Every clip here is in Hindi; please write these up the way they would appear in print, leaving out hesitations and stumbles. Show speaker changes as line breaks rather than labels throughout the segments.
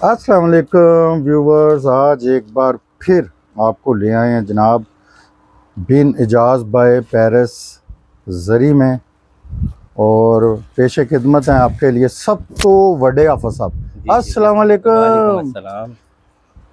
अस्सलाम वालेकुम व्यूवर्स, आज एक बार फिर आपको ले आए हैं जनाब बिन इजाज़ बाय पेरिस जरी में, और पेशे खिदमत हैं आपके लिए सब तो बड़े आफा साहब। अस्सलाम वालेकुम।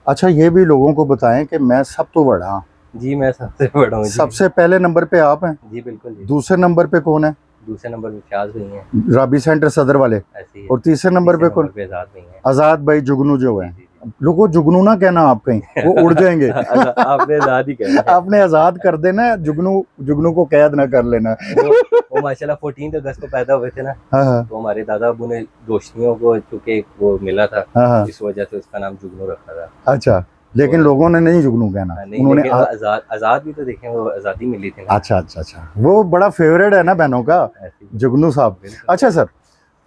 अच्छा, ये भी लोगों को बताएं कि मैं सब तो बड़ा हूँ।
जी, मैं सबसे बड़ा हूँ।
सबसे पहले नंबर पे आप हैं?
जी बिल्कुल जी।
दूसरे नंबर पे कौन है?
दूसरे नंबर पे फ्याज भाई हैं,
राबी सेंटर सदर वाले।
ऐसे ही है।
और तीसरे नंबर पे कौन?
आज़ाद भाई हैं।
आज़ाद भाई जुगनू जो है।
जी।
लोगों जुगनू ना कहना, आप कहीं वो उड़ जाएंगे।
आपने आज़ाद ही कहना है।
आपने आज़ाद कर देना, जुगनू जुगनू को कैद ना कर लेना।
वो माशाल्लाह 14 अगस्त को पैदा हुए थे ना।
हाँ।
तो हमारे दादा अबू ने दोस्तियों को चूंकि वो मिला था,
हाँ।
इस वजह से उसका नाम जुगनू रखा था।
अच्छा, लेकिन लोगों ने नहीं जुगनू कहना, उन्होंने
आज़ाद भी तो देखें, वो आज़ादी मिली थी ना।
अच्छा, वो बड़ा फेवरेट है ना बहनों का, जुगनू साहब। अच्छा सर,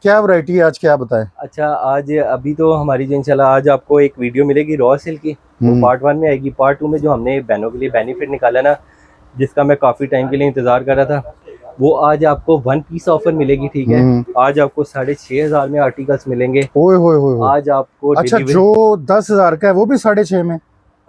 क्या वैरायटी है आज, क्या बताएं?
अच्छा, आज अभी तो हमारी जो इंशाल्लाह आज आपको एक वीडियो मिलेगी रॉ सिल्क की, वो पार्ट 1 में आएगी। पार्ट 2 में जो हमने बहनों के लिए बेनिफिट निकाला ना, जिसका मैं काफ़ी टाइम के लिए इंतज़ार कर रहा था, वो आज आपको 1 पीस ऑफर मिलेगी। ठीक है, आज आपको 6,500 में आर्टिकल्स मिलेंगे।
ओए होए।
आज आपको
अच्छा, जो 10,000 का है वो भी 6,500 में,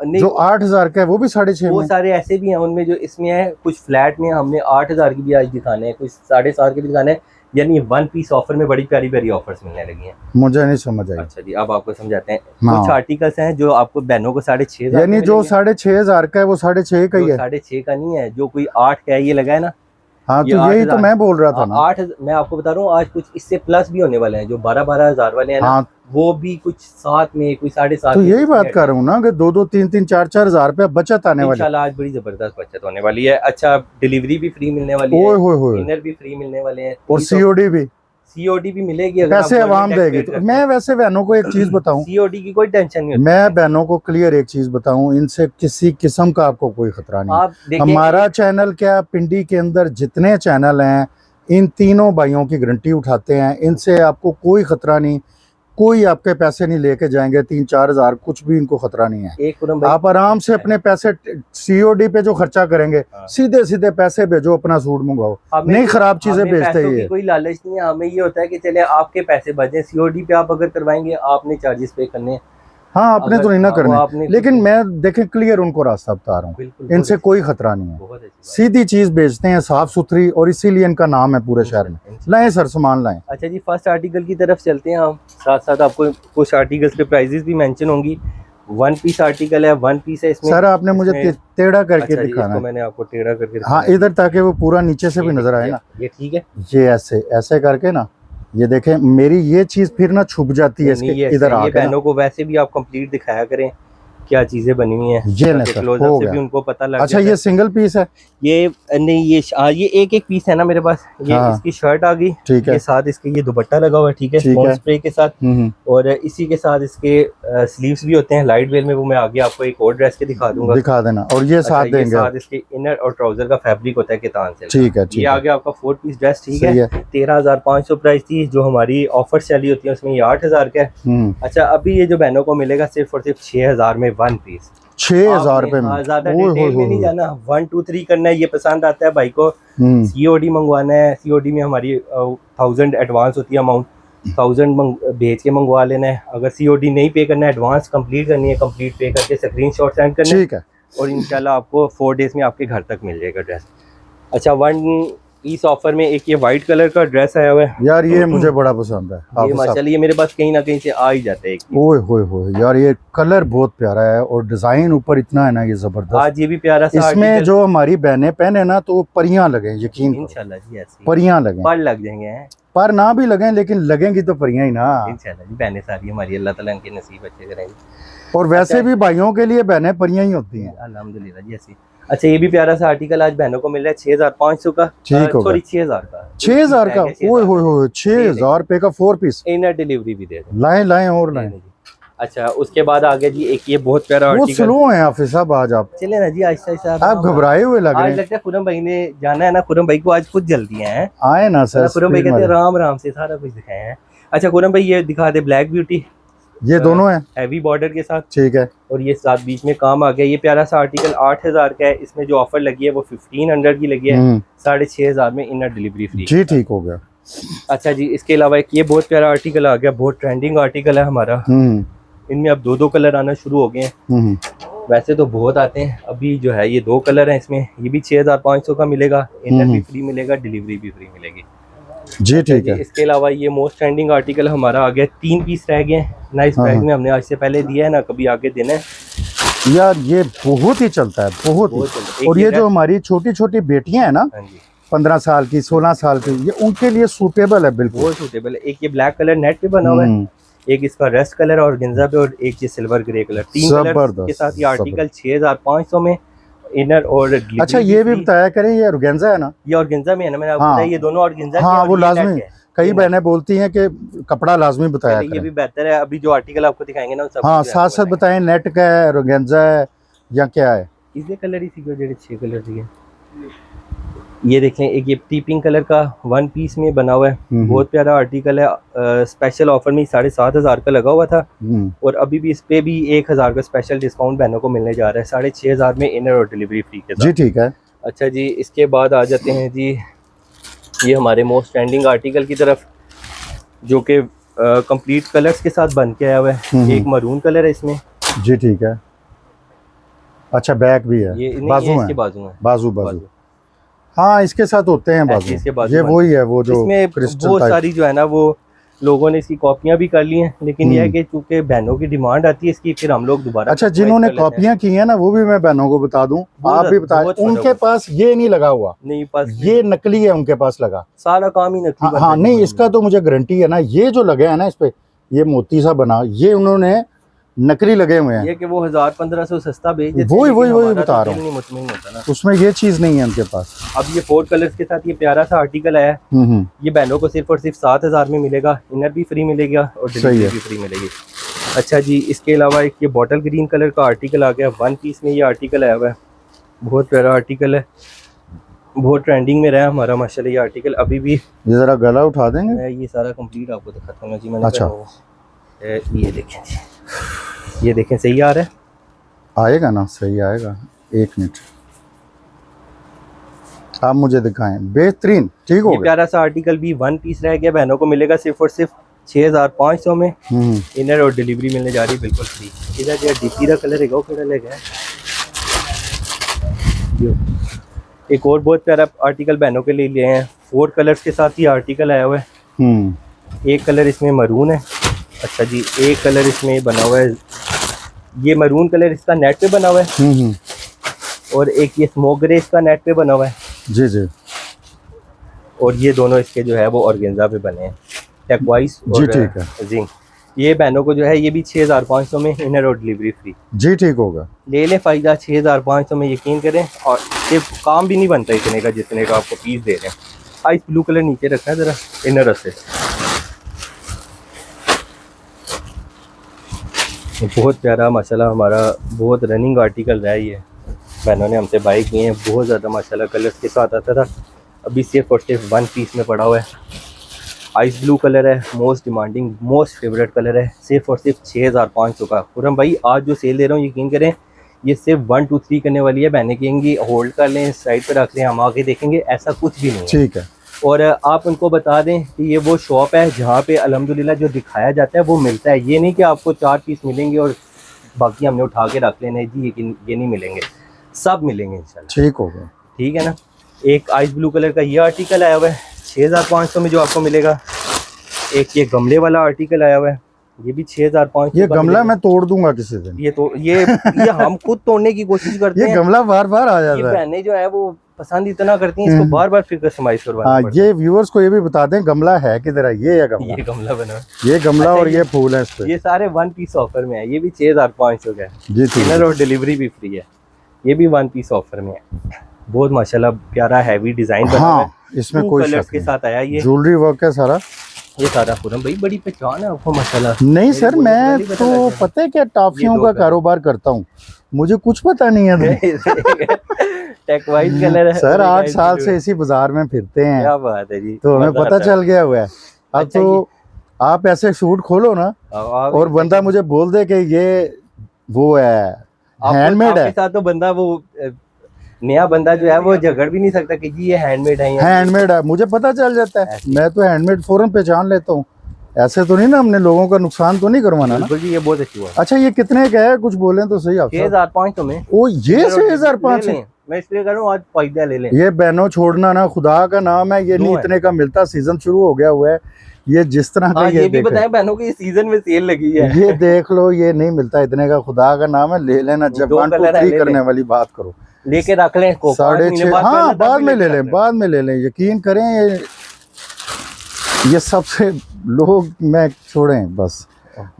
जो 8,000 का है वो भी 6,500 में।
वो सारे ऐसे भी हैं, उनमें जो इसमें है कुछ फ्लैट में हमने 8,000 की भी आज दिखाने हैं, कुछ 7,500 के भी दिखाने हैं। यानी 1 पीस ऑफर में बड़ी प्यारी प्यारी ऑफर्स मिलने लगी हैं।
मुझे नहीं समझ आई।
अच्छा जी, अब आपको समझाते हैं। कुछ आर्टिकल्स हैं जो आपको बहनों को 6,500,
यानी जो 6,500 का है वो 6,500 का ही है,
6,500 का नहीं है। जो कोई 8 का है, ये लगा है ना।
हाँ, तो यही तो मैं बोल रहा था ना।
8 मैं आपको बता रहा हूँ, आज कुछ इससे प्लस भी होने वाले हैं, जो 12,000 वाले हैं ना। हाँ, वो भी कुछ 7 में, कोई 7,500।
तो यही बात कर रहा हूँ ना कि 2-2, 3-3, 4-4 हज़ार रुपया बचत आने वाली है।
इंशाल्लाह आज बड़ी जबरदस्त बचत होने वाली है। अच्छा, डिलीवरी भी फ्री मिलने वाली है, इनर भी फ्री मिलने वाले हैं,
और सीओडी भी
मिलेगी।
पैसे आवाम देगी। तो मैं वैसे बहनों को एक चीज बताऊं,
सीओडी की कोई टेंशन नहीं होती।
मैं बहनों को क्लियर एक चीज बताऊं, इनसे किसी किस्म का आपको कोई खतरा नहीं। हमारा चैनल क्या, पिंडी के अंदर जितने चैनल हैं, इन तीनों भाइयों की गारंटी उठाते हैं। इनसे आपको कोई खतरा नहीं, कोई आपके पैसे नहीं लेके जाएंगे। 3-4 हज़ार कुछ भी इनको खतरा नहीं है। आप आराम से अपने पैसे सीओडी पे जो खर्चा करेंगे, सीधे सीधे पैसे भेजो, अपना सूट मंगवाओ, नहीं खराब चीजें बेचते ही।
कोई लालच नहीं है हमें, ये होता है कि चले आपके पैसे बचे। सीओडी पे आप अगर करवाएंगे, आपने चार्जेस पे करने।
हाँ, अपने तो नहीं ना करने, लेकिन मैं देखें क्लियर उनको रास्ता बता रहा हूँ, इनसे कोई खतरा नहीं है। सीधी चीज बेचते हैं, साफ सुथरी, और इसीलिए इनका नाम है पूरे शहर में। लाएं सर, सामान लाएं।
अच्छा जी, फर्स्ट आर्टिकल की तरफ चलते हैं हम। साथ साथ आपको कुछ आर्टिकल्स के प्राइजेस भी मेंशन होंगी। 1 पीस आर्टिकल है, 1 पीस है इसमें।
सर आपने मुझे टेढ़ा करके दिखाना है।
मैंने आपको टेढ़ा करके,
हाँ इधर, ताकि वो पूरा नीचे से भी नजर आए ना।
ये ठीक है,
ये ऐसे ऐसे करके ना, ये देखें मेरी ये चीज फिर ना छुप जाती है इसके इधर आके।
बहनों को वैसे भी आप कंप्लीट दिखाया करें क्या चीजें बनी हुई हैं,
ये हो गया।
भी उनको पता लग।
अच्छा, ये सिंगल पीस है?
ये नहीं, ये एक पीस है ना मेरे पास। ये इसकी शर्ट आ गई,
ठीक है,
साथ इसके ये दुपट्टा लगा हुआ है, ठीक है, स्मॉल स्प्रे के साथ। और इसी के साथ इसके स्लीव्स भी होते हैं लाइट वेयर में, वो मैं आगे आपको एक और ड्रेस के दिखा दूंगा, दिखा
देना। और ये साथ देंगे,
साथ इसके इनर और ट्राउजर का फैब्रिक होता है कितान से।
ठीक है,
ये आगे आपका 4 पीस ड्रेस, ठीक है। 13,500 प्राइस थी, जो हमारी ऑफर चली होती है उसमें ये 8,000 का है। अच्छा, अभी ये जो बहनों को मिलेगा सिर्फ और सिर्फ 6,000 में 1 पीस,
6,000 रुपए में।
ज्यादा डिटेल में नहीं जाना, 1 2 3 करना है। ये पसंद आता है भाई को, सीओडी मंगवाना है। सीओडी में हमारी 1000 एडवांस होती है अमाउंट, 1000 भेज के मंगवा लेना है। अगर सीओडी नहीं पे करना है, एडवांस कंप्लीट करनी है, कंप्लीट पे करके स्क्रीनशॉट सेंड करना है, ठीक है। और इंशाल्लाह आपको 4 डेज में आपके घर तक मिल जाएगा ड्रेस। अच्छा, 1 पीस ऑफर में एक ये वाइट कलर का ड्रेस आया हुआ है
यार, ये मुझे बड़ा पसंद है।
ये माशाल्लाह, ये मेरे पास कहीं ना कहीं से आ ही जाता है।
ओए होए होए यार, ये कलर बहुत प्यारा है, और डिजाइन ऊपर इतना है ना, ये जबरदस्त।
आज ये भी प्यारा सा
इसमें जो हमारी बहनें पहने ना, तो परियां लगे, यकीन
इंशाल्लाह जी, ऐसी
परियां लगे।
पर लग जाएंगे,
पर ना भी लगे, लेकिन लगेंगी तो परियां ही ना।
इंशाल्लाह जी, बहनें सारी हमारी अल्लाह ताला इनके नसीब अच्छे करेंगे।
और वैसे भी भाइयों के लिए बहनें परियां ही होती हैं,
अल्हम्दुलिल्लाह जी, ऐसी। अच्छा, ये भी प्यारा सा आर्टिकल आज बहनों को मिल रहा है 6,500 का,
ठीक होगा।
सॉरी 6,000 का,
6,000 का। ओए होए होए, 6,000 रुपए का 4 पीस।
इनर डिलीवरी भी दे दें।
लाएं और लाएं।
अच्छा, उसके बाद आ गया जी एक ये बहुत प्यारा आर्टिकल।
स्लो हैं हाफिज साहब आज आप।
चले ना जी, आहिस्ता आहिस्ता।
आप घबराए हुए लग रहे हैं।
आज लगता है खुरम भाई ने जाना है ना, खुरम भाई को आज खुद जल्दी है।
आए ना सर,
खुरम भाई कहते हैं राम राम से सारा कुछ दिखाए हैं। अच्छा खुरम भाई, ये दिखा दे ब्लैक ब्यूटी,
ये दोनों हैं
हैवी बॉर्डर के साथ,
ठीक है।
और ये साथ बीच में काम आ गया। ये प्यारा सा आर्टिकल 8,000 का है। इसमें जो ऑफर लगी है वो 1500 की लगी है, 6,500 में इनर डिलीवरी फ्री
जी, ठीक हो गया।
अच्छा जी, इसके अलावा एक ये बहुत प्यारा आर्टिकल आ गया, बहुत ट्रेंडिंग आर्टिकल है हमारा। इनमें अब 2-2 कलर आना शुरू हो गए हैं। वैसे तो बहुत आते हैं, अभी जो है ये 2 कलर हैं इसमें। ये भी 6500 का मिलेगा, इनर भी फ्री मिलेगा, डिलीवरी भी फ्री मिलेगी
जी ठीक है।
इसके अलावा ये मोस्ट ट्रेंडिंग आर्टिकल हमारा आ गया, 3 पीस रह गए हैं ना इस बैग में, हमने आज से पहले दिया है ना कभी आगे देना है
यार। ये बहुत ही चलता है, बहुत ही। और ये जो हमारी छोटी छोटी बेटियां हैं ना, 15 साल की 16 साल की, ये उनके लिए सूटेबल है, बिल्कुल
सूटेबल है। एक ये ब्लैक कलर नेट पे बना हुआ है, एक इसका रस्ट कलर और ऑर्गेन्जा पे, और एक ये सिल्वर ग्रे कलर। 3 कलर के साथ ये आर्टिकल 6500 में इनर और।
अच्छा ये भी बताया करें, ये ऑर्गेन्जा है ना?
ये ऑर्गेन्जा में है ना, मैंने आपको बताया ये दोनों ऑर्गेन्जा के।
हाँ वो लाजमी, कई बहनें बोलती हैं कि कपड़ा लाजमी बताया करें।
ये भी बेहतर है। अभी जो आर्टिकल आपको दिखाएंगे ना,
हाँ साथ साथ बताएं, नेट का है, ऑर्गेन्जा है या क्या है?
इसे कलर ही सी 6 कलर दिए। ये देखें, एक ये टी पिंक कलर का 1 पीस में बना हुआ है, बहुत प्यारा आर्टिकल है। स्पेशल ऑफर में 7500 का लगा हुआ था, और अभी भी इस पे भी 1000 का स्पेशल डिस्काउंट बहनों को मिलने जा रहा है, 6500 में इनर और डिलीवरी फ्री के साथ।
जी ठीक है।
अच्छा जी, इसके बाद आ जाते हैं जी ये हमारे मोस्ट ट्रेंडिंग आर्टिकल की तरफ, जो कि कंप्लीट कलर्स के साथ बन के आया हुआ है। एक मरून कलर है इसमें।
जी ठीक है। अच्छा बैक भी है,
ये
बाजू है,
इसके बाजू है,
बाजू। हाँ इसके साथ होते हैं बाजू। ये वही है, वो जो
इसमें बहुत सारी जो है ना, वो लोगों ने इसकी कॉपियां भी कर ली हैं, लेकिन यह है कि चूंकि बहनों की डिमांड आती है इसकी, फिर हम लोग दोबारा।
अच्छा जिन्होंने कॉपियां की हैं ना, वो भी मैं बहनों को बता दूं, आप भी बताएं, उनके पास ये नहीं लगा हुआ,
नहीं पास
ये नकली है, उनके पास लगा,
सारा काम ही नकली।
हाँ नहीं, इसका तो मुझे गारंटी है ना। ये जो लगे हैं ना इस पे, ये मोती सा बना, ये उन्होंने नकली लगे हुए हैं।
ये कि वो 1000-1500 सस्ता बेच देते,
वही बता रहा हूँ,
मुतमईन होता ना।
उसमें ये चीज नहीं है उनके पास।
अब ये 4 कलर्स के साथ ये प्यारा सा आर्टिकल आया है, ये बहनों को सिर्फ और सिर्फ 7000 में मिलेगा, इनर भी फ्री मिलेगा और डिलीवरी भी फ्री मिलेगी। अच्छा जी, इसके अलावा एक ये बॉटल ग्रीन कलर का आर्टिकल आ गया, 1 पीस में ये आर्टिकल आया हुआ है, बहुत प्यारा आर्टिकल है, बहुत ट्रेंडिंग में रहा हमारा माशाल्लाह ये आर्टिकल। अभी भी
ये जरा गला उठा देंगे,
मैं ये सारा कंप्लीट आपको दिखाता हूँ जी। मैंने
अच्छा
ये देखें जी, ये देखें सही आ रहा है,
आएगा ना? सही आएगा, 1 मिनट आप मुझे दिखाएं, बेहतरीन। ठीक हो गया।
प्यारा सा आर्टिकल भी 1 पीस रह गया, बहनों को मिलेगा सिर्फ और सिर्फ 6500 में, इनर और डिलीवरी मिलने जा रही है बिल्कुल फ्री। इधर जो डीपी का कलर है वो केड़ा लगा है। एक और बहुत प्यारा आर्टिकल बहनों के लिए लिए हैं, 4 कलर्स के साथ ही आर्टिकल आया हुआ है। एक कलर इसमें मरून है। अच्छा जी, एक कलर इसमें बना हुआ है, ये मरून कलर इसका नेट पे बना हुआ है, और एक ये स्मोक ग्रे इसका नेट पे बना हुआ है।
जी जी।
और ये दोनों इसके जो है वो ऑर्गेन्जा पे बने हैं, टेकवाइज और जिंक। ये बहनों को जो है ये भी 6500 में इनर और डिलीवरी फ्री।
जी ठीक होगा,
ले लें फ़ायदा 6500 में, यकीन करें। और सिर्फ काम भी नहीं बनता इतने का जितने का आपको पीस दे रहे हैं। आइस ब्लू कलर नीचे रखा है ज़रा इनर से, बहुत प्यारा माशाल्लाह, हमारा बहुत रनिंग आर्टिकल रहा है। ये बहनों ने हमसे बाई किए हैं, बहुत ज़्यादा माशाल्लाह कलर्स के साथ आता था, अभी सिर्फ और सिर्फ 1 पीस में पड़ा हुआ है। आइस ब्लू कलर है, most demanding most favourite colour है, सिर्फ और सिर्फ 6500 का। खुरम भाई आज जो सेल दे रहा हूँ यकीन करें, ये सिर्फ 1 2 3 करने वाली है। बहनें कहेंगी होल्ड कर लें, साइड पर रख लें, हम आगे देखेंगे, ऐसा कुछ भी नहीं है।
ठीक है।
और आप उनको बता दें कि ये वो शॉप है जहाँ पे अल्हम्दुलिल्लाह जो दिखाया जाता है वो मिलता है। ये नहीं कि आपको 4 पीस मिलेंगे और बाकी हमने उठा के रख लेना है जी, ये नहीं मिलेंगे, सब मिलेंगे इंशाल्लाह।
ठीक होगा, ठीक
है ना। एक आइस ब्लू कलर का ये आर्टिकल आया हुआ है 6500 में जो आपको मिलेगा। एक ये गमले वाला आर्टिकल आया हुआ है, ये भी 6500।
ये गमला मैं तोड़ दूंगा किसी दिन।
ये हम खुद तोड़ने की कोशिश करते हैं।
ये गमला बार बार आ जाता है।
बहनें जो है वो पसंद इतना करती हैं इसको, बार बार फिर कस्टमाइज करवाना पड़ता है।
ये व्यूअर्स को ये भी बता दें गमला है किधर है, ये है गमला,
ये गमला बना,
ये गमला और ये फूल है इस पे।
ये सारे 1 पीस ऑफर में है, ये भी 6500 का है
जी,
इनर और डिलीवरी भी फ्री है। ये भी 1 पीस ऑफर में है, बहुत माशाल्लाह प्यारा हैवी डिजाइन बना है।
इसमें कोई
कलर्स के साथ आया, ये
ज्वेलरी वर्क है सारा।
ये सारा खुरम भाई बड़ी पहचान है आपको माशाल्लाह।
नहीं सर, मैं तो पता है क्या टॉफियों का कारोबार करता हूँ, मुझे कुछ पता नहीं है।
टेकवाइज कलर है
सर, 8 साल से इसी बाजार में फिरते हैं।
क्या बात है जी,
तो हमें पता चल गया हुआ है। अब तो आप ऐसे सूट खोलो ना और बंदा मुझे बोल दे कि ये वो है हैंडमेड है,
साथ तो बंदा वो नया बंदा जो है वो झगड़ भी नहीं सकता कि जी ये हैंडमेड है,
हैंडमेड है, मुझे पता चल जाता है। मैं तो हैंडमेड फौरन पहचान लेता हूँ। ऐसे तो नहीं ना, हमने लोगों का नुकसान तो नहीं करवाना ना।
बिल्कुल जी, ये बहुत अच्छी हुआ।
अच्छा ये कितने का है, कुछ बोलें तो सही आप।
6,500 में।
ओ ये 6,500,
मैं इसलिए कह रहा हूँ आज फायदा ले लें।
ये बहनों छोड़ना ना, खुदा का नाम है, ये नहीं इतने का मिलता। सीजन शुरू हो गया हुआ है, ये जिस तरह का
ये भी बताएं बहनों की सीजन में सेल लगी है।
ये देख लो, ये नहीं मिलता इतने का, खुदा का नाम है, ले लेना। जब 1 2 3 करने वाली बात करो,
लेके रख लें इसको
6.5। हाँ बाद में ले लें, बाद में ले लें, यकीन करें। ये सबसे लोग मैं छोड़ें बस,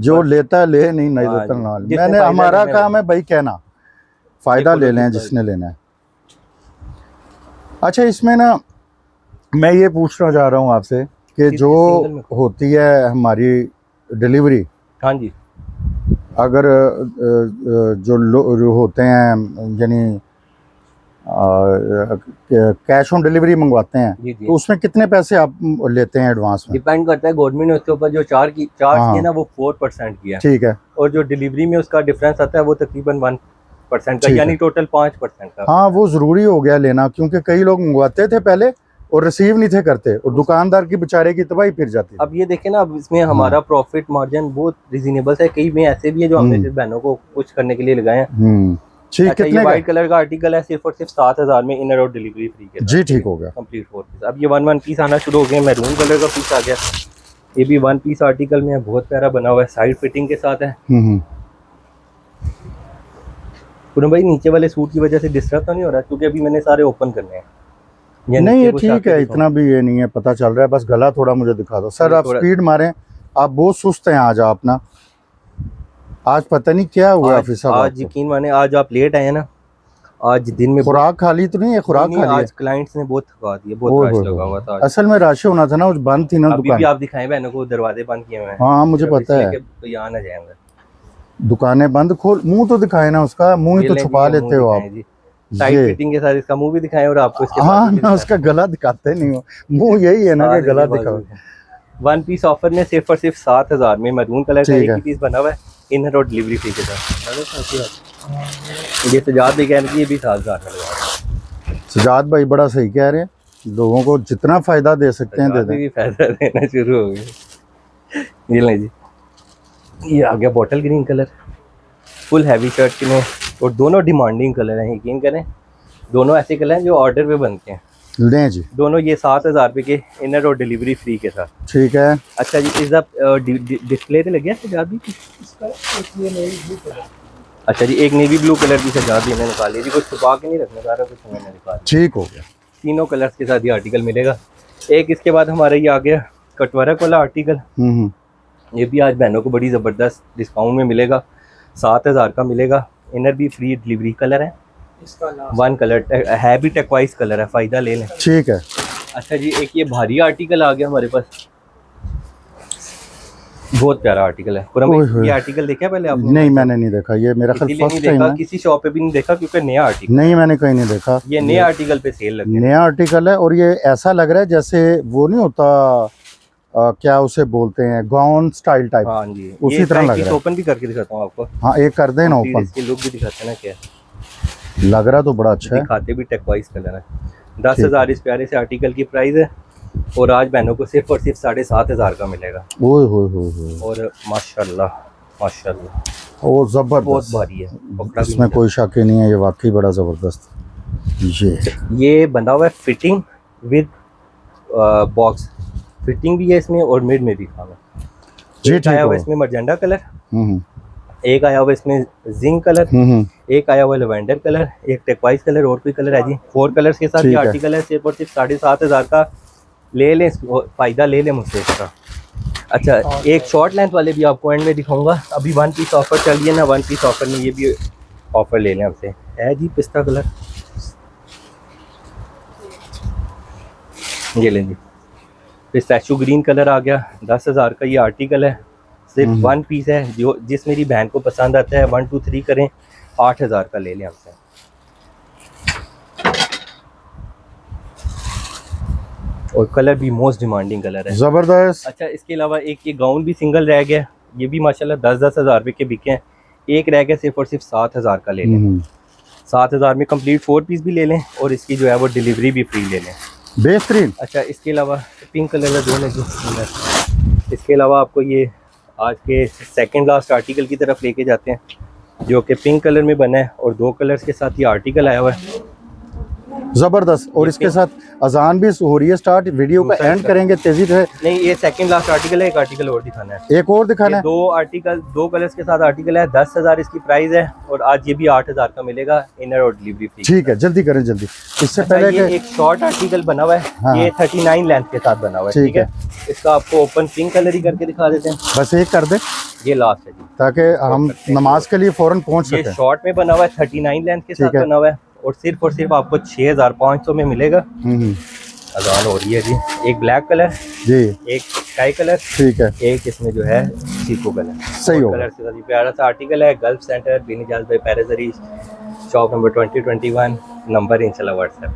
जो लेता ले, नहीं लेता ना। मैंने हमारा काम है भाई कहना, फायदा ले लें जिसने लेना है। अच्छा इसमें ना मैं ये पूछना चाह रहा हूँ आपसे कि जो होती है हमारी डिलीवरी,
हाँ जी,
अगर जो होते हैं यानी कैश ऑन डिलीवरी मंगवाते हैं, तो उसमें कितने पैसे आप लेते हैं एडवांस में?
डिपेंड करता है, गवर्नमेंट ने उसके ऊपर जो चार्ज की है ना वो 4% किया,
ठीक है।
और जो डिलीवरी में उसका डिफरेंस आता है वो तकरीबन 1% का, यानी टोटल 5% का।
हाँ वो जरूरी हो गया लेना, क्योंकि कई लोग मंगवाते थे पहले और रिसीव नहीं थे करते, और दुकानदार की बेचारे की तबाही फिर जाती।
अब ये देखें ना, अब इसमें हमारा प्रॉफिट मार्जिन बहुत रिजनेबल है। कई में ऐसे भी है जो हमने सिर्फ बहनों को कुछ करने के लिए लगाए हैं।
ठीक,
अच्छा, ये व्हाइट कलर का आर्टिकल है, सिर्फ और सिर्फ 7,000 में, इनर और डिलीवरी फ्री के।
जी ठीक हो गया,
कंप्लीट 4 पीस। अब ये 1 पीस आना शुरू हो गए, मैरून कलर का पीस आ गया, ये भी 1 पीस आर्टिकल में है, बहुत प्यारा बना हुआ है, साइड फिटिंग के साथ है। पूनम भाई नीचे वाले सूट की वजह से डिस्टर्ब तो नहीं हो रहा, क्योंकि अभी मैंने सारे ओपन करने हैं।
नहीं ये ठीक है, इतना भी ये नहीं है, पता चल रहा है। बस गला थोड़ा मुझे दिखा दो सर, आप स्पीड मारें, आप बहुत सुस्त हैं आज। आप ना आज पता नहीं क्या हुआ ऑफिस,
आज यकीन माने आज आप लेट आए ना, आज दिन में
खुराक खा ली तो नहीं है? खुराक खा ली
आज क्लाइंट्स ने बहुत थका दिया, बहुत रश लगा हुआ था।
असल में रश होना था ना, उस बंद थी ना दुकान।
अभी भी आप दिखाएं बहनों को, दरवाजे बंद किए हुए हैं।
हाँ मुझे पता है,
तो यहाँ ना जाएंगे,
दुकानें बंद। खोल मुंह तो दिखाए ना उसका, मुंह ही तो छुपा लेते हो आप।
टाइट फिटिंग के साथ इसका मुंह भी दिखाएं, और आपको इसके
हाँ ना उसका गला दिखाते नहीं हो, मुंह यही है ना कि गला दिखाओ।
1 पीस ऑफर में सिर्फ और सिर्फ 7,000 में मैरून कलर का एक ही पीस बना हुआ है, इनर और डिलीवरी फ्री के साथ। ये सजाद भी कह रहे हैं, ये भी 7,000 में लगा।
सजाद भाई बड़ा सही कह रहे हैं, लोगों को जितना फायदा दे सकते हैं दे दें।
भी फायदा देना शुरू हो गया। ये लें जी, ये आ गया bottle green colour, full heavy shirt में, और दोनों डिमांडिंग कलर हैं, यकीन करें दोनों ऐसे कलर हैं जो ऑर्डर पे बनते हैं।
लें जी दोनों,
ये 7,000 रुपये के, इनर और डिलीवरी फ्री के साथ।
ठीक है।
अच्छा जी, इस डिस्प्ले पे लग गया सजाद भी इसका, अच्छा जी, एक नेवी ब्लू कलर की सजाद भी मैंने निकाली जी, कुछ छुपा के नहीं रखने का रहा, कुछ मैंने निकाला।
ठीक हो गया,
तीनों कलर्स के साथ ये आर्टिकल मिलेगा। एक इसके बाद हमारा ये आ गया कटवर्क वाला आर्टिकल, ये भी आज बहनों को बड़ी ज़बरदस्त डिस्काउंट में मिलेगा, 7,000 का मिलेगा, इनर भी फ्री, डिलीवरी कलर है इसका, 1 कलर है भी टेक्वाइस कलर है, फ़ायदा ले लें।
ठीक है।
अच्छा जी, एक ये भारी आर्टिकल आ गया हमारे पास, बहुत प्यारा आर्टिकल है। ये आर्टिकल देखा पहले आपने?
नहीं मैंने नहीं देखा, ये मेरा ख्याल फर्स्ट टाइम है।
किसी शॉप पे भी नहीं देखा, क्योंकि नया आर्टिकल
नहीं, मैंने कहीं नहीं देखा।
ये नए आर्टिकल पे सेल लगी,
नया आर्टिकल है, और ये ऐसा लग रहा है जैसे वो नहीं होता क्या उसे बोलते हैं, गाउन स्टाइल टाइप।
हाँ जी,
उसी तरह लग रहा है।
ओपन भी करके दिखाता हूँ आपको।
हाँ एक कर देना ओपन,
इसकी लुक भी दिखाते हैं ना, क्या
लग रहा तो बड़ा अच्छा है।
दिखाते भी टेक्वाइस कलर है। 10,000 इस प्यारे से आर्टिकल की प्राइस है, और आज बहनों को सिर्फ और सिर्फ 7,500 का मिलेगा।
ओए होए होए, और
माशाल्लाह माशाल्लाह
वो जबरदस्त,
बहुत भारी है,
इसमें कोई शक ही नहीं है, ये वाकई बड़ा जबरदस्त। ये
बंधा हुआ है फिटिंग विद बॉक्स, फिटिंग भी है इसमें और मिड में भी काम है जी। आया हुआ इसमें मर्जेंडा कलर, एक आया हुआ इसमें जिंक कलर, एक आया हुआ लेवेंडर कलर, एक टेक्वाइस कलर, और कोई कलर है जी। 4 कलर्स के साथ ये आर्टिकल है, सिर्फ और सिर्फ 7,500 का। ले लें, फ़ायदा ले लें मुझसे इसका। अच्छा, एक शॉर्ट लेंथ वाले भी आपको एंड में दिखाऊंगा। अभी 1 पीस ऑफर चल रही है ना, 1 पीस ऑफर में ये भी ऑफर ले लें हमसे, है जी पिस्ता कलर, ये लें जी। पिस्ताचियो ग्रीन कलर आ गया, 10,000 का ये आर्टिकल है, सिर्फ 1 पीस है, जो जिस मेरी बहन को पसंद आता है 1 2 3 करें, 8,000 का ले लें हमसे। और कलर भी मोस्ट डिमांडिंग कलर है,
जबरदस्त।
अच्छा, इसके अलावा एक ये गाउन भी सिंगल रह गया, ये भी माशाल्लाह 10,000 रुपये के बिके हैं। एक रह गया, सिर्फ और सिर्फ 7,000 का ले लें। 7,000 में कंप्लीट 4 पीस भी ले लें, और इसकी जो है वो डिलीवरी भी फ्री ले लें,
बेहतरीन।
अच्छा, इसके अलावा पिंक कलर का जो है, इसके इसके अलावा आपको ये आज के सेकंड लास्ट आर्टिकल की तरफ लेके जाते हैं, जो कि पिंक कलर में बना है और 2 कलर्स के साथ ये आर्टिकल आया हुआ है।
जबरदस्त। और इसके साथ अजान भी हो रही है स्टार्ट। वीडियो का एंड करेंगे तेजी से।
नहीं, ये सेकंड लास्ट आर्टिकल है, एक आर्टिकल और दिखाना है।
एक और दिखाना है।
2 आर्टिकल 2 कलर्स के साथ आर्टिकल है, 10,000 इसकी प्राइस है और आज ये भी 8,000 का मिलेगा, इनर और डिलीवरी फ्री।
ठीक है, जल्दी करें जल्दी। इससे
अच्छा,
पहले
ये एक शॉर्ट आर्टिकल बना हुआ है।
हाँ।
ये 39 लेंथ के साथ बना हुआ है। ठीक है, इसका आपको ओपन पिंक कलर ही करके दिखा देते हैं।
बस एक कर दे,
ये लास्ट है जी,
ताकि हम नमाज के लिए फौरन पहुंच
ये
सकें।
शॉर्ट में बना हुआ है, 39 लेंथ के साथ बना हुआ है और सिर्फ आपको 6,500 में मिलेगा। अजान हो रही है जी। एक ब्लैक कलर
जी,
एक स्काई कलर,
ठीक है,
एक इसमें जो है चीकू कलर।
सही होगा।
कलर से प्यारा सा आर्टिकल है। गल्फ सेंटर, बिन इजाज भाई पैराजरी, शॉप नंबर 2021, नंबर इंशाल्लाह व्हाट्सएप।